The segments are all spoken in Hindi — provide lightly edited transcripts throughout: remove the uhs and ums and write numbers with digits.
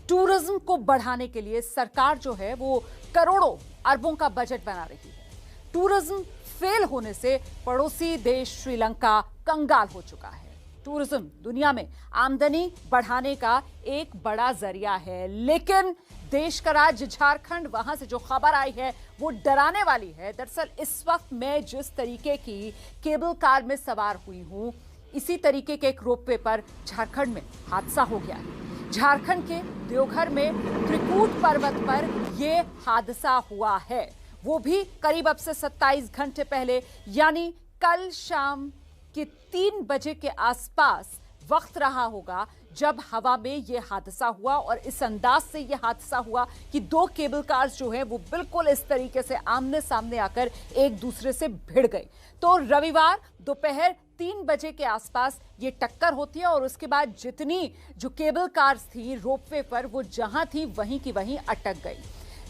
टूरिज्म को बढ़ाने के लिए सरकार जो है वो करोड़ों अरबों का बजट बना रही है। टूरिज्म फेल होने से पड़ोसी देश श्रीलंका कंगाल हो चुका है। टूरिज्म दुनिया में आमदनी बढ़ाने का एक बड़ा जरिया है, लेकिन देश का राज्य झारखंड, वहां से जो खबर आई है वो डराने वाली है। दरअसल इस वक्त मैं जिस तरीके की केबल कार में सवार हुई हूं, इसी तरीके के एक रोपवे पर झारखंड में हादसा हो गया है। झारखंड के देवघर में त्रिकूट पर्वत पर यह हादसा हुआ है, वो भी करीब अब से 27 घंटे पहले, यानी कल शाम के 3 बजे के आसपास वक्त रहा होगा जब हवा में यह हादसा हुआ। और इस अंदाज से यह हादसा हुआ कि 2 केबल कार्स जो है वो बिल्कुल इस तरीके से आमने सामने आकर एक दूसरे से भिड़ गए। तो रविवार दोपहर 3 बजे के आसपास ये टक्कर होती है और उसके बाद जितनी जो केबल कार्स थी रोपवे पर, वो जहां थी वहीं की वहीं अटक गई।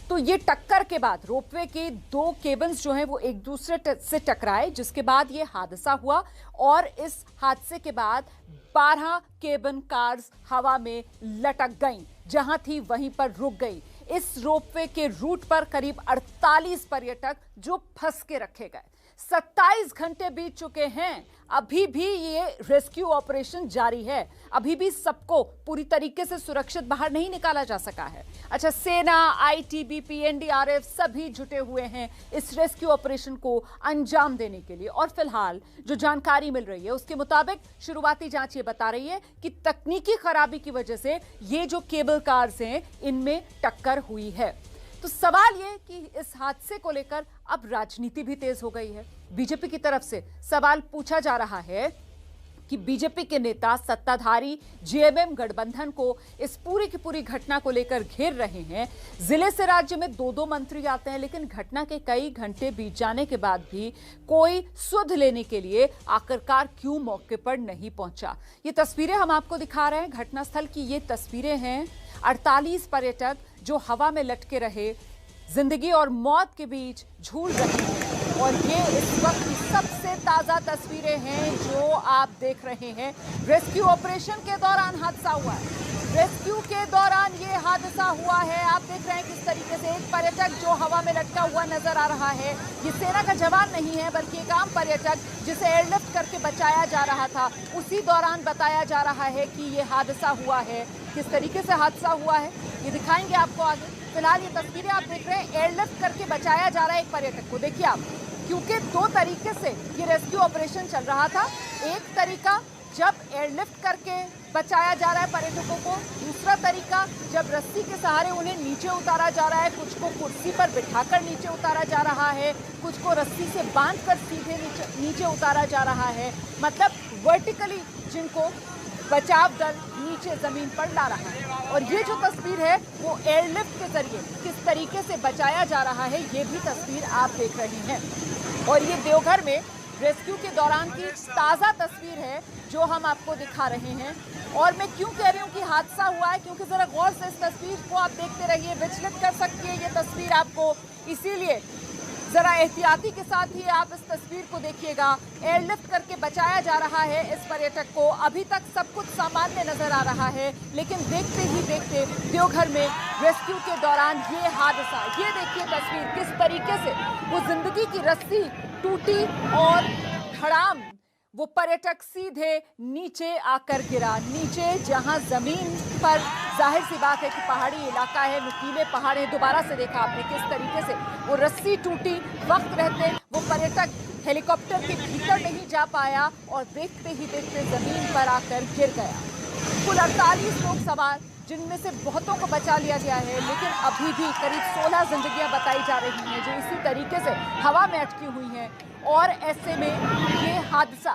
तो ये टक्कर के बाद रोपवे के 2 केबल्स जो हैं वो एक दूसरे से टकराए, जिसके बाद ये हादसा हुआ। और इस हादसे के बाद 12 केबल कार्स हवा में लटक गईं, जहां थी वहीं पर रुक गई। इस रोपवे के रूट पर करीब 48 पर्यटक जो फंस के रखे गए। 27 घंटे बीत चुके हैं, अभी भी ये रेस्क्यू ऑपरेशन जारी है। अभी भी सबको पूरी तरीके से सुरक्षित बाहर नहीं निकाला जा सका है। अच्छा, सेना, आईटीबीपी, एनडीआरएफ सभी जुटे हुए हैं इस रेस्क्यू ऑपरेशन को अंजाम देने के लिए। और फिलहाल जो जानकारी मिल रही है उसके मुताबिक शुरुआती जांच ये बता रही है कि तकनीकी खराबी की वजह से ये जो केबल कार्स हैं इनमें टक्कर हुई है। तो सवाल ये कि इस हादसे को लेकर अब राजनीति भी तेज हो गई है। बीजेपी की तरफ से सवाल पूछा जा रहा है कि बीजेपी के नेता सत्ताधारी जेएमएम गठबंधन को इस पूरी की पूरी घटना को लेकर घेर रहे हैं। जिले से राज्य में 2-2 मंत्री आते हैं, लेकिन घटना के कई घंटे बीत जाने के बाद भी कोई सुध लेने के लिए आखिरकार क्यों मौके पर नहीं पहुंचा। ये तस्वीरें हम आपको दिखा रहे हैं, घटनास्थल की ये तस्वीरें हैं। 48 पर्यटक जो हवा में लटके रहे, जिंदगी और मौत के बीच झूल रहे हैं। और ये इस वक्त की सबसे ताजा तस्वीरें हैं जो आप देख रहे हैं। रेस्क्यू ऑपरेशन के दौरान हादसा हुआ है। रेस्क्यू के दौरान ये हादसा हुआ है। आप देख रहे हैं किस तरीके से एक पर्यटक जो हवा में लटका हुआ नजर आ रहा है, ये सेना का जवान नहीं है बल्कि एक आम पर्यटक जिसे एयरलिफ्ट करके बचाया जा रहा था। उसी दौरान बताया जा रहा है कि ये हादसा हुआ है। किस तरीके से हादसा हुआ है ये दिखाएंगे आपको आगे। फिलहाल ये तस्वीरें आप देख रहे हैं, एयरलिफ्ट करके बचाया जा रहा है एक पर्यटक को। देखिए आप, क्योंकि 2 तरीके से ये रेस्क्यू ऑपरेशन चल रहा था। एक तरीका जब एयरलिफ्ट करके बचाया जा रहा है पर्यटकों को, दूसरा तरीका जब रस्सी के सहारे उन्हें नीचे उतारा जा रहा है। कुछ को कुर्सी पर बिठाकर नीचे उतारा जा रहा है, कुछ को रस्सी से बांधकर सीधे नीचे उतारा जा रहा है। मतलब वर्टिकली जिनको बचाव दल नीचे जमीन पर ला रहा है। और ये जो तस्वीर है वो एयरलिफ्ट के जरिए किस तरीके से बचाया जा रहा है, ये भी तस्वीर आप देख रहे हैं। और ये देवघर में रेस्क्यू के दौरान की ताज़ा तस्वीर है जो हम आपको दिखा रहे हैं। और मैं क्यों कह रही हूँ कि हादसा हुआ है, क्योंकि ज़रा गौर से इस तस्वीर को आप देखते रहिए, विचलित कर सकती है ये तस्वीर आपको, इसीलिए जरा एहतियाती के साथ ही आप इस तस्वीर को देखिएगा। एयरलिफ्ट करके बचाया जा रहा है इस पर्यटक को। अभी तक सब कुछ सामान्य नजर आ रहा है, लेकिन देखते ही देखते देवघर में रेस्क्यू के दौरान ये हादसा, ये देखिए तस्वीर किस तरीके से वो जिंदगी की रस्सी टूटी और धड़ाम वो पर्यटक सीधे नीचे आकर गिरा। नीचे जहां जमीन पर जाहिर सी बात है कि पहाड़ी इलाका है, नुकीले पहाड़ है। दोबारा से देखा आपने किस तरीके से वो रस्सी टूटी। वक्त रहते वो पर्यटक हेलीकॉप्टर के भीतर नहीं जा पाया और देखते ही देखते जमीन पर आकर गिर गया। कुल 48 लोग सवार, जिनमें से बहुतों को बचा लिया गया है, लेकिन अभी भी करीब 16 जिंदगियां बताई जा रही हैं जो इसी तरीके से हवा में अटकी हुई हैं। और ऐसे में ये हादसा,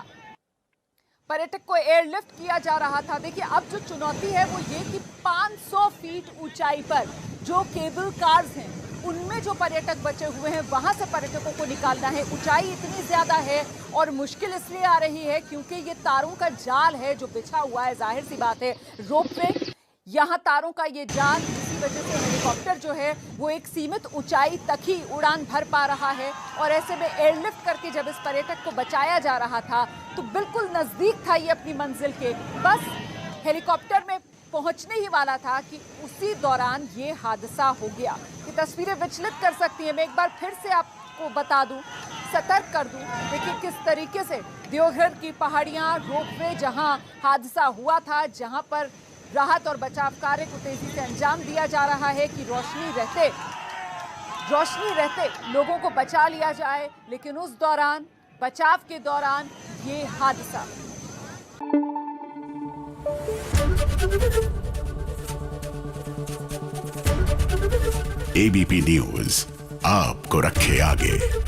पर्यटक को एयरलिफ्ट किया जा रहा था। देखिए अब जो चुनौती है वो ये कि 500 फीट ऊंचाई पर जो केबल कार्स हैं उनमें जो पर्यटक बचे हुए हैं वहां से पर्यटकों को निकालना है। ऊंचाई इतनी ज्यादा है और मुश्किल इसलिए आ रही है क्योंकि ये तारों का जाल है जो बिछा हुआ है। जाहिर सी बात है रोपवे, यहाँ तारों का ये जाल, इसी वजह से हेलीकॉप्टर जो है वो एक सीमित ऊंचाई तक ही उड़ान भर पा रहा है। और ऐसे में एयरलिफ्ट करके जब इस पर्यटक को बचाया जा रहा था तो बिल्कुल नजदीक था ये अपनी मंजिल के। बस हेलीकॉप्टर में पहुंचने ही वाला था कि उसी दौरान ये हादसा हो गया। ये तस्वीरें विचलित कर सकती हैं। मैं एक बार फिर से आपको बता दूं, सतर्क कर दूं। देखिए किस तरीके से देवघर की पहाड़ियां, रोपवे जहां हादसा हुआ था, जहां पर राहत और बचाव कार्य को तेजी से अंजाम दिया जा रहा है कि रोशनी रहते लोगों को बचा लिया जाए, लेकिन उस दौरान, बचाव के दौरान ये हादसा। एबीपी न्यूज आपको रखे आगे।